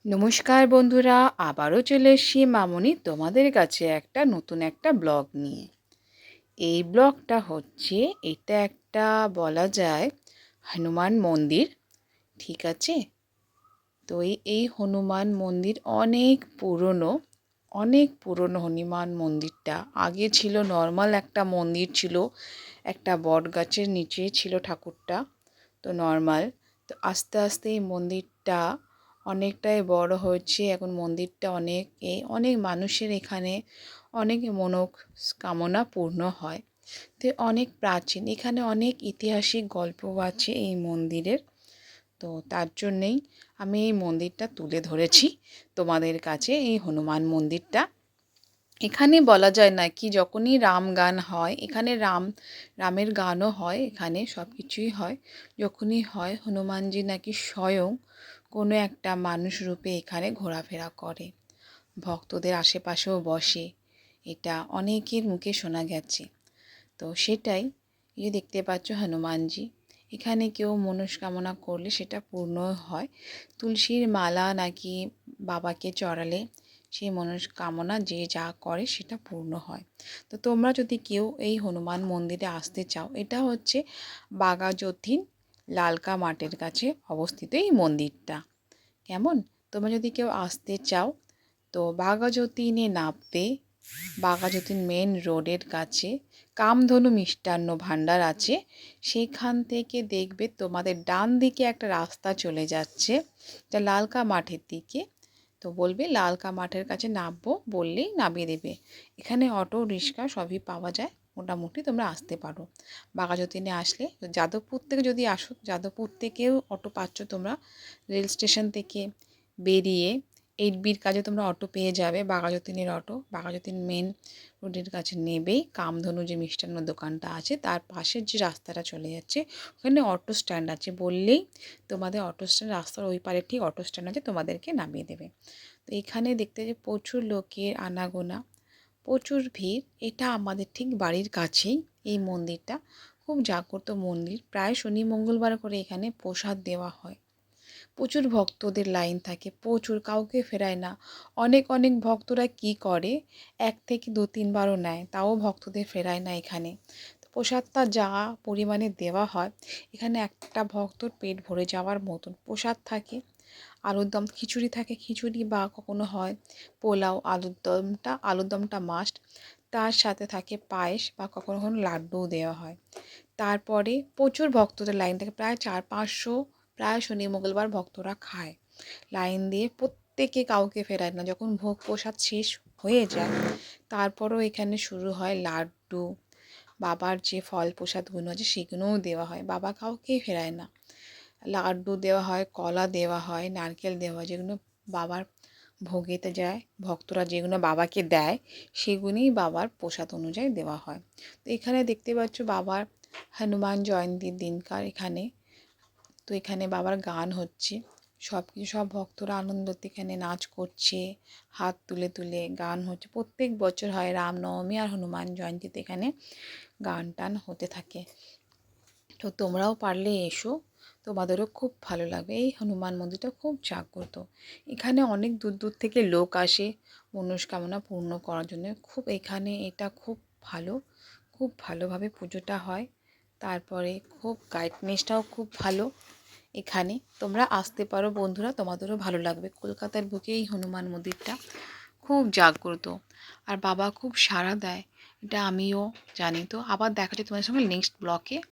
নমস্কার বন্ধুরা, আবারও চলে এসেছি মামনি তোমাদের কাছে নতুন একটা ব্লগ নিয়ে। এই ব্লগটা হচ্ছে, এটা একটা বলা যায় হনুমান মন্দির, ঠিক আছে? তো এই হনুমান মন্দির অনেক পুরনো হনুমান মন্দিরটা। আগে ছিল নর্মাল একটা মন্দির ছিল, একটা বট গাছের নিচে ছিল ঠাকুরটা, তো নর্মাল। তো আস্তে আস্তে এই মন্দিরটা অনেকটাই বড় হয়েছে। এখন মন্দিরটা অনেক মানুষের এখানে অনেক মনস্কামনা পূর্ণ হয়। তো অনেক প্রাচীন, এখানে অনেক ঐতিহাসিক গল্প আছে এই মন্দিরের। তো তার জন্যেই আমি এই মন্দিরটা তুলে ধরেছি তোমাদের কাছে, এই হনুমান মন্দিরটা। এখানে বলা যায় না কি, যখনই রাম গান হয় এখানে রামের গানও হয়, এখানে সব কিছুই হয়। যখনই হয় হনুমানজি নাকি স্বয়ং কোনো একটা মানুষ রূপে এখানে ঘোরাফেরা করে, ভক্তদের আশেপাশেও বসে, এটা অনেকের মুখে শোনা গেছে। তো সেটাই, এই দেখতে পাচ্ছ হনুমানজি, এখানে কেউ মনস্কামনা করলে সেটা পূর্ণ হয়। তুলসীর মালা নাকি বাবাকে চড়ালে সেই মনস্কামনা যে যা করে সেটা পূর্ণ হয়। তো তোমরা যদি কেউ এই হনুমান মন্দিরে আসতে চাও, এটা হচ্ছে বাঘাযতীন লালকা মাঠের কাছে অবস্থিত এই মন্দিরটা। কেমন? তোমরা যদি কেউ আসতে চাও তো বাঘাযতীনে নামবে। বাঘাযতীন মেন রোডের কাছে কামধনু মিষ্টান্ন ভাণ্ডার আছে, সেখান থেকে দেখবে তোমাদের ডান দিকে একটা রাস্তা চলে যাচ্ছে, যা লালকা মাঠের দিকে। তো বলবে লালকা মাঠের কাছে নামবো, বললেই নামিয়ে দেবে। এখানে অটো রিক্সা সবই পাওয়া যায়, মোটামুটি তোমরা আসতে পারো। বাঘাযতীনে আসলে, যাদবপুর থেকে যদি আসো, যাদবপুর থেকেও অটো পাচ্ছ তোমরা। রেল স্টেশন থেকে বেরিয়ে 8Bর কাছে তোমরা অটো পেয়ে যাবে, বাঘাযতীনের অটো। বাঘাযতীন মেন রোডের কাছে নেবেই কামধনু যে মিষ্টান্ন দোকানটা আছে, তার পাশের যে রাস্তাটা চলে যাচ্ছে, ওখানে অটো স্ট্যান্ড আছে, বললেই তোমাদের অটো স্ট্যান্ড, রাস্তার ওই পারে ঠিক অটো স্ট্যান্ড আছে, তোমাদেরকে নামিয়ে দেবে। তো এখানে দেখতে যে প্রচুর লোকের আনাগোনা, প্রচুর ভিড়। এটা আমাদের ঠিক বাড়ির কাছেই এই মন্দিরটা, খুব জাগ্রত মন্দির। প্রায় শনি মঙ্গলবার করে এখানে প্রসাদ দেওয়া হয়। প্রচুর ভক্তদের লাইন থাকে, প্রচুর, কাউকে ফেরায় না। অনেক ভক্তরা কি করে, 1 থেকে 2-3 বারও নেয়, তাও ভক্তদের ফেরায় না এখানে। তো প্রসাদটা যা পরিমাণে দেওয়া হয়, এখানে একটা ভক্তর পেট ভরে যাওয়ার মতন প্রসাদ থাকে। আলুর দম, খিচুড়ি থাকে, খিচুড়ি বা কখনো হয় পোলাও। আলুর দমটা মাস্ট, তার সাথে থাকে পায়েস বা কখনো কখনো লাড্ডুও দেওয়া হয়। তারপরে প্রচুর ভক্তদের লাইন থাকে, প্রায় 400-500, প্রায় শনি মঙ্গলবার ভক্তরা খায় লাইন দিয়ে, প্রত্যেকে, কাউকে ফেরায় না। যখন ভোগ প্রসাদ শেষ হয়ে যায়, তারপরও এখানে শুরু হয় লাড্ডু, বাবার যে ফল প্রসাদগুলো আছে সেগুলোও দেওয়া হয়, বাবা কাউকেই ফেরায় না। লাড্ডু দেওয়া হয়, কলা দেওয়া হয়, নারকেল দেওয়া হয়, যেগুলো বাবার ভোগেতে যায়, ভক্তরা যেগুলো বাবাকে দেয় সেগুলোই বাবার প্রসাদ অনুযায়ী দেওয়া হয়। তো এখানে দেখতে পাচ্ছ বাবার হনুমান জয়ন্তীর দিনকার এখানে, তো এখানে বাবার গান হচ্ছে, সব ভক্তরা আনন্দতে এখানে নাচ করছে, হাত তুলে তুলে গান হচ্ছে। প্রত্যেক বছর হয় রামনবমী আর হনুমান জয়ন্তীতে এখানে গান টান হতে থাকে। তো তোমরাও পারলে এসো, তোমাদেরও খুব ভালো লাগবে। এই হনুমান মন্দিরটা খুব জাগ্রত, এখানে অনেক দূর দূর থেকে লোক আসে মনস্কামনা পূর্ণ করার জন্য। এখানে এটা খুব ভালোভাবে পুজোটা হয়। তারপরে খুব গাইডনেসটাও খুব ভালো। এখানে তোমরা আসতে পারো বন্ধুরা, তোমাদেরও ভালো লাগবে। কলকাতার বুকে এই হনুমান মন্দিরটা খুব জাগ্রত, আর বাবা খুব সাড়া দেয়, এটা আমিও জানি। তো আবার দেখা যায় তোমাদের সঙ্গে নেক্সট ব্লকে।